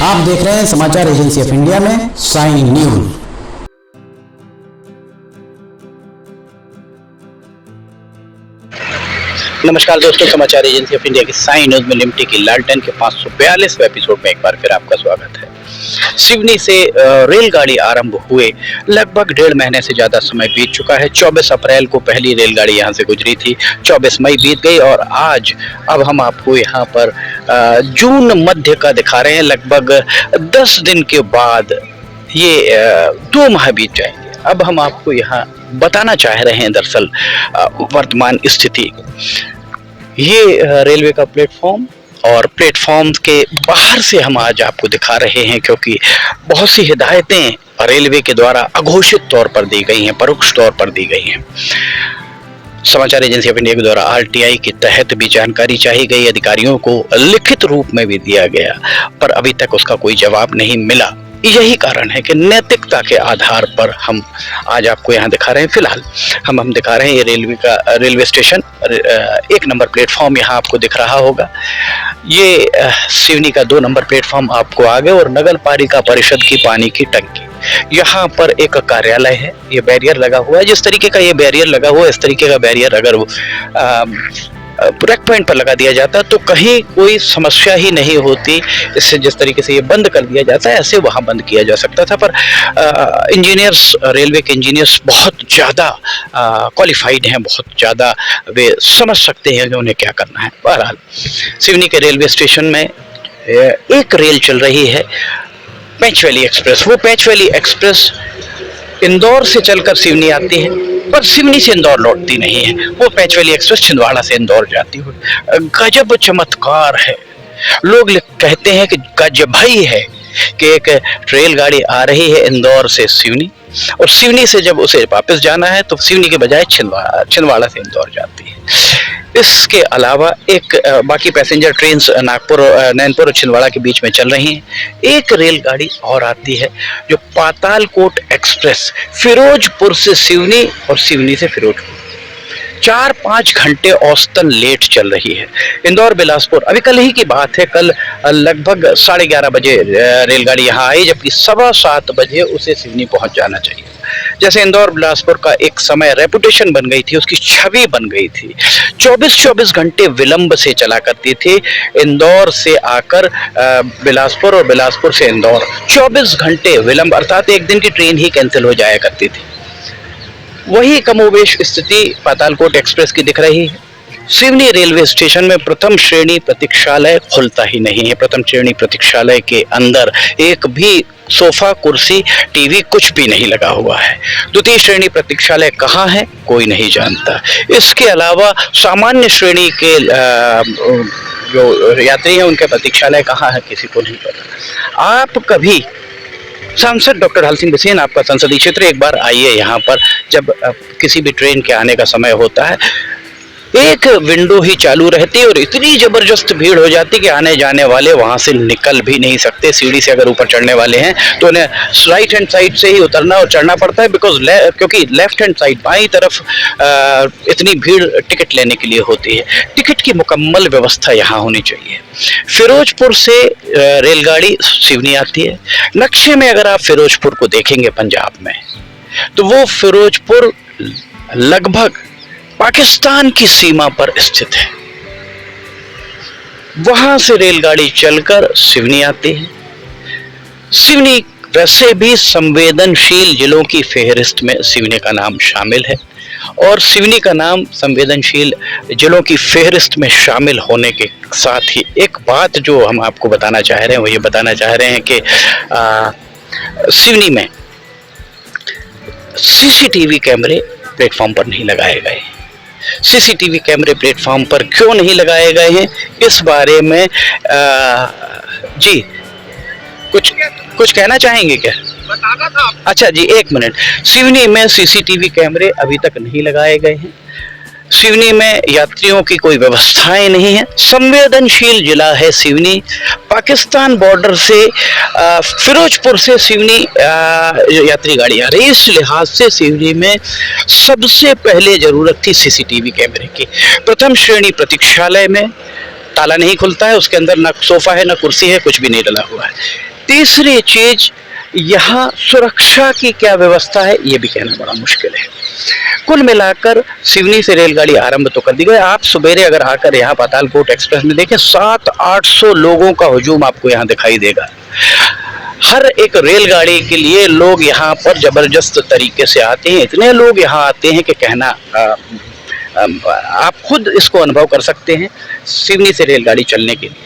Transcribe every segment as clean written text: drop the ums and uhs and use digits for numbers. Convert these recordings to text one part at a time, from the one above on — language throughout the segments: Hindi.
आप देख रहे हैं समाचार एजेंसी ऑफ इंडिया में साइन न्यूज। नमस्कार दोस्तों, समाचार एजेंसी ऑफ इंडिया की साइन न्यूज में लिमटी की लालटेन के 542वें एपिसोड में एक बार फिर आपका स्वागत है। सिवनी से रेलगाड़ी आरंभ हुए लगभग 1.5 महीने से ज्यादा समय बीत चुका है। 24 अप्रैल को पहली रेलगाड़ी यहां से गुजरी थी, 24 मई बीत गई और आज अब हम आपको यहां पर जून मध्य का दिखा रहे हैं। लगभग 10 दिन के बाद ये 2 माह बीत जाएंगे। अब हम आपको यहाँ बताना चाह रहे हैं दरअसल वर्तमान स्थिति। ये रेलवे का प्लेटफॉर्म और प्लेटफॉर्म के बाहर से हम आज आपको दिखा रहे हैं, क्योंकि बहुत सी हिदायतें रेलवे के द्वारा अघोषित तौर पर दी गई हैं, परोक्ष तौर पर दी गई हैं। समाचार एजेंसी ऑफ इंडिया के द्वारा आरटीआई के तहत भी जानकारी चाहिए गई, अधिकारियों को लिखित रूप में भी दिया गया, पर अभी तक उसका कोई जवाब नहीं मिला। यही कारण है कि नैतिकता के आधार पर हम आज आपको यहाँ दिखा रहे हैं। फिलहाल हम दिखा रहे हैं ये रेलवे स्टेशन, 1 नंबर प्लेटफॉर्म यहाँ आपको दिख रहा होगा। ये सिवनी का 2 नंबर प्लेटफॉर्म आपको आगे और नगर पालिका परिषद की पानी की टंकी। यहाँ पर एक कार्यालय है, ये बैरियर लगा हुआ है। जिस तरीके का ये बैरियर लगा हुआ है, इस तरीके का बैरियर अगर ब्रेक पॉइंट पर लगा दिया जाता तो कहीं कोई समस्या ही नहीं होती। इससे जिस तरीके से ये बंद कर दिया जाता है, ऐसे वहाँ बंद किया जा सकता था। पर इंजीनियर्स, रेलवे के इंजीनियर्स बहुत ज़्यादा क्वालिफाइड हैं, बहुत ज़्यादा वे समझ सकते हैं कि उन्हें क्या करना है। बहरहाल सिवनी के रेलवे स्टेशन में एक रेल चल रही है, पैंच वैली एक्सप्रेस। वो पैंच वैली एक्सप्रेस इंदौर से चलकर सिवनी आती है, पर सिवनी से इंदौर लौटती नहीं है। वो पैंच वैली एक्सप्रेस छिंदवाड़ा से इंदौर जाती है। गजब चमत्कार है। लोग कहते हैं कि गजब ही है कि एक रेलगाड़ी आ रही है इंदौर से सिवनी, और सिवनी से जब उसे वापस जाना है तो सिवनी के बजाय छिंदवाड़ा से इंदौर जाती है। इसके अलावा एक बाकी पैसेंजर ट्रेन नागपुर, नैनपुर और छिंदवाड़ा के बीच में चल रही हैं। एक रेलगाड़ी और आती है जो पातालकोट एक्सप्रेस, फिरोजपुर से सिवनी और सिवनी से फिरोजपुर। 4-5 घंटे औसतन लेट चल रही है। इंदौर बिलासपुर अभी कल ही की बात है, कल लगभग 11:30 बजे रेलगाड़ी यहाँ आई, जबकि 7:15 बजे उसे सिवनी पहुँच जाना चाहिए। जैसे इंदौर बिलासपुर का एक समय रेपुटेशन बन गई थी, उसकी छवि बन गई थी। 24 घंटे विलंब से चला करती थी। इंदौर से आकर बिलासपुर और बिलासपुर से इंदौर 24 घंटे विलंब, अर्थात एक दिन की ट्रेन ही कैंसिल हो जाया करती थी। वही कमोवेश स्थिति पातालकोट एक्सप्रेस की दिख रही है। सिवनी रेलवे स्टेशन में प्रथम श्रेणी प्रतीक्षालय खुलता ही नहीं है। प्रथम श्रेणी प्रतीक्षालय के अंदर एक भी सोफा, कुर्सी, टीवी कुछ भी नहीं लगा हुआ है। द्वितीय श्रेणी प्रतीक्षालय कहाँ है, कोई नहीं जानता। इसके अलावा सामान्य श्रेणी के जो यात्री हैं उनके प्रतीक्षालय कहाँ है, किसी को नहीं पता। आप कभी सांसद डॉक्टर हरसिंह बिसेन, आपका संसदीय क्षेत्र, एक बार आइए यहाँ पर। जब किसी भी ट्रेन के आने का समय होता है, एक विंडो ही चालू रहती है और इतनी जबरदस्त भीड़ हो जाती कि आने जाने वाले वहां से निकल भी नहीं सकते। सीढ़ी से अगर ऊपर चढ़ने वाले हैं तो उन्हें राइट हैंड साइड से ही उतरना और चढ़ना पड़ता है, क्योंकि लेफ्ट हैंड साइड, बाईं तरफ इतनी भीड़ टिकट लेने के लिए होती है। टिकट की मुकम्मल व्यवस्था यहाँ होनी चाहिए। फिरोजपुर से रेलगाड़ी सिवनी आती है। नक्शे में अगर आप फिरोजपुर को देखेंगे पंजाब में, तो वो फिरोजपुर लगभग पाकिस्तान की सीमा पर स्थित है। वहां से रेलगाड़ी चलकर सिवनी आती है। सिवनी वैसे भी संवेदनशील जिलों की फेहरिस्त में सिवनी का नाम शामिल है, और सिवनी का नाम संवेदनशील जिलों की फेहरिस्त में शामिल होने के साथ ही एक बात जो हम आपको बताना चाह रहे हैं, वो ये बताना चाह रहे हैं कि सिवनी में सीसीटीवी कैमरे प्लेटफॉर्म पर नहीं लगाए गए। सीसीटीवी कैमरे प्लेटफॉर्म पर क्यों नहीं लगाए गए हैं, इस बारे में जी कुछ कहना चाहेंगे क्या? बताना था। अच्छा जी, 1 मिनट। सिवनी में सीसीटीवी कैमरे अभी तक नहीं लगाए गए हैं। सिवनी में यात्रियों की कोई व्यवस्थाएं नहीं है। संवेदनशील जिला है सिवनी। पाकिस्तान बॉर्डर से फिरोजपुर से सिवनी यात्री गाड़ी आ रही है। इस लिहाज से सिवनी में सबसे पहले जरूरत थी सीसीटीवी कैमरे की। प्रथम श्रेणी प्रतीक्षालय में ताला नहीं खुलता है, उसके अंदर ना सोफा है, ना कुर्सी है, कुछ भी नहीं डला हुआ है। तीसरी चीज, यहाँ सुरक्षा की क्या व्यवस्था है ये भी कहना बड़ा मुश्किल है। कुल मिलाकर सिवनी से रेलगाड़ी आरंभ तो कर दी गई। आप सवेरे अगर आकर यहाँ पातालकोट एक्सप्रेस में देखें, 700-800 लोगों का हुजूम आपको यहाँ दिखाई देगा। हर एक रेलगाड़ी के लिए लोग यहाँ पर जबरदस्त तरीके से आते हैं। इतने लोग यहाँ आते हैं कि कहना आप खुद इसको अनुभव कर सकते हैं। सिवनी से रेलगाड़ी चलने के लिए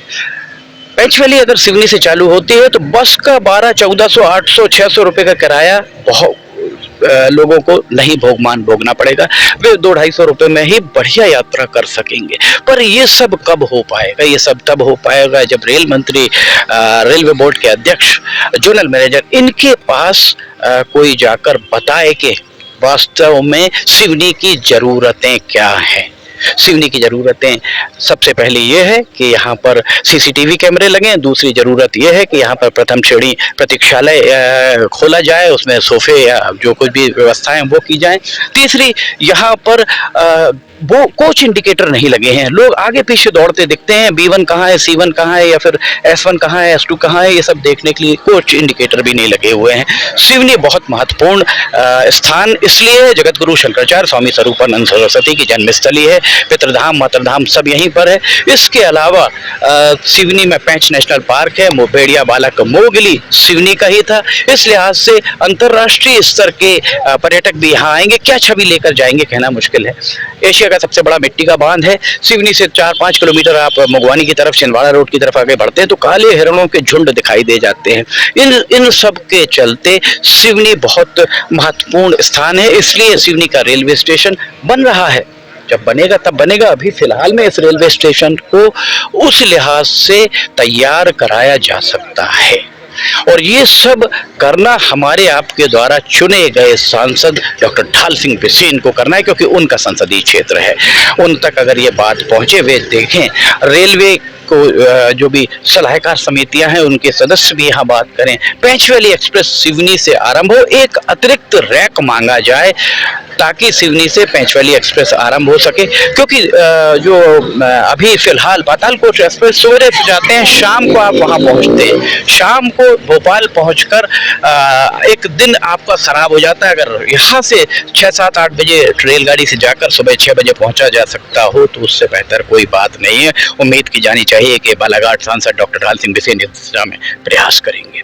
पंचवैली अगर सिवनी से चालू होती है तो बस का 1200-1400, 800, 600 रुपए का किराया बहुत लोगों को नहीं भोगना पड़ेगा। वे 200-250 रुपए में ही बढ़िया यात्रा कर सकेंगे। पर ये सब कब हो पाएगा? ये सब तब हो पाएगा जब रेल मंत्री, रेलवे बोर्ड के अध्यक्ष, जोनल मैनेजर, इनके पास कोई जाकर बताए कि वास्तव में सिवनी की जरूरतें क्या हैं। सिवनी की ज़रूरतें सबसे पहले ये है कि यहाँ पर सीसीटीवी कैमरे लगें। दूसरी ज़रूरत ये है कि यहाँ पर प्रथम श्रेणी प्रतीक्षालय खोला जाए, उसमें सोफे या जो कुछ भी व्यवस्थाएं वो की जाएं। तीसरी, यहाँ पर वो कोच इंडिकेटर नहीं लगे हैं। लोग आगे पीछे दौड़ते दिखते हैं, B1 कहाँ है, C1 कहाँ है, या फिर S1 कहाँ है, S2 कहाँ है, ये सब देखने के लिए कोच इंडिकेटर भी नहीं लगे हुए हैं। सिवनी बहुत महत्वपूर्ण स्थान इसलिए, जगत गुरु शंकराचार्य स्वामी स्वरूपानंद सरस्वती की जन्मस्थली है। पितृधाम मातृधाम सब यहीं पर है। इसके अलावा सिवनी में पेंच नेशनल पार्क है। भेड़िया बालक मोगली सिवनी का ही था। इस लिहाज से अंतर्राष्ट्रीय स्तर के पर्यटक भी यहाँ आएंगे। क्या छवि लेकर जाएंगे कहना मुश्किल है। एशिया का सबसे बड़ा मिट्टी का बांध है। सिवनी से 4-5 किलोमीटर आप मुगवानी की तरफ, छिंदवाड़ा रोड की तरफ आगे बढ़ते हैं तो काले हिरणों के झुंड दिखाई दे जाते हैं। इन सब के चलते सिवनी बहुत महत्वपूर्ण स्थान है। इसलिए सिवनी का रेलवे स्टेशन बन रहा है। जब बनेगा तब बनेगा। अभी फिलहाल में इस रेलवे स्टेशन को उस लिहाज से तैयार कराया जा सकता है और ये सब करना हमारे आपके द्वारा चुने गए सांसद डॉक्टर ढाल सिंह बिसेन को करना है, क्योंकि उनका संसदीय क्षेत्र है। उन तक अगर ये बात पहुंचे, वे देखें, रेलवे को जो भी सलाहकार समितियां हैं उनके सदस्य भी यहाँ बात करें। पेंचवैली एक्सप्रेस सिवनी से आरंभ हो, एक अतिरिक्त रैक मांगा जाए ताकि सिवनी से पेंचवैली एक्सप्रेस आरंभ हो सके। क्योंकि जो अभी फिलहाल पातालकोट एक्सप्रेस सवेरे जाते हैं, शाम को आप वहाँ पहुँचते हैं। शाम को भोपाल पहुँचकर एक दिन आपका खराब हो जाता है। अगर यहाँ से 6-7-8 बजे रेलगाड़ी से जाकर सुबह 6 बजे पहुँचा जा सकता हो तो उससे बेहतर कोई बात नहीं है। उम्मीद की जानी चाहिए कि बालाघाट सांसद डॉक्टर ढाल सिंह बिसेन इस दिशा में प्रयास करेंगे।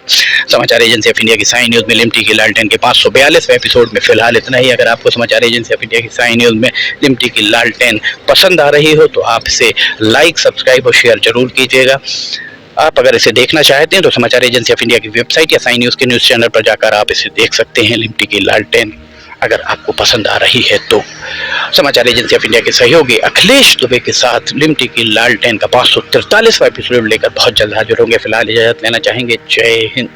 समाचार एजेंसी ऑफ इंडिया की साई न्यूज़ में लिमटी की लालटेन के 542वें एपिसोड में फिलहाल इतना ही। अगर आपको समाचार एजेंसी ऑफ इंडिया की साई न्यूज़ में लिमटी की लालटेन पसंद आ रही हो तो आप इसे लाइक, सब्सक्राइब और शेयर जरूर कीजिएगा। आप अगर इसे देखना चाहते हैं तो समाचार एजेंसी ऑफ इंडिया की वेबसाइट या साई न्यूज़ के न्यूज़ चैनल पर जाकर आप इसे देख सकते हैं। लिमटी की लालटेन अगर आपको पसंद आ रही है तो समाचार एजेंसी ऑफ इंडिया के सहयोगी अखिलेश दुबे के साथ लिमटी की लालटेन का 543वां एपिसोड लेकर बहुत जल्द हाजिर होंगे। फिलहाल इजाजत लेना चाहेंगे। जय हिंद।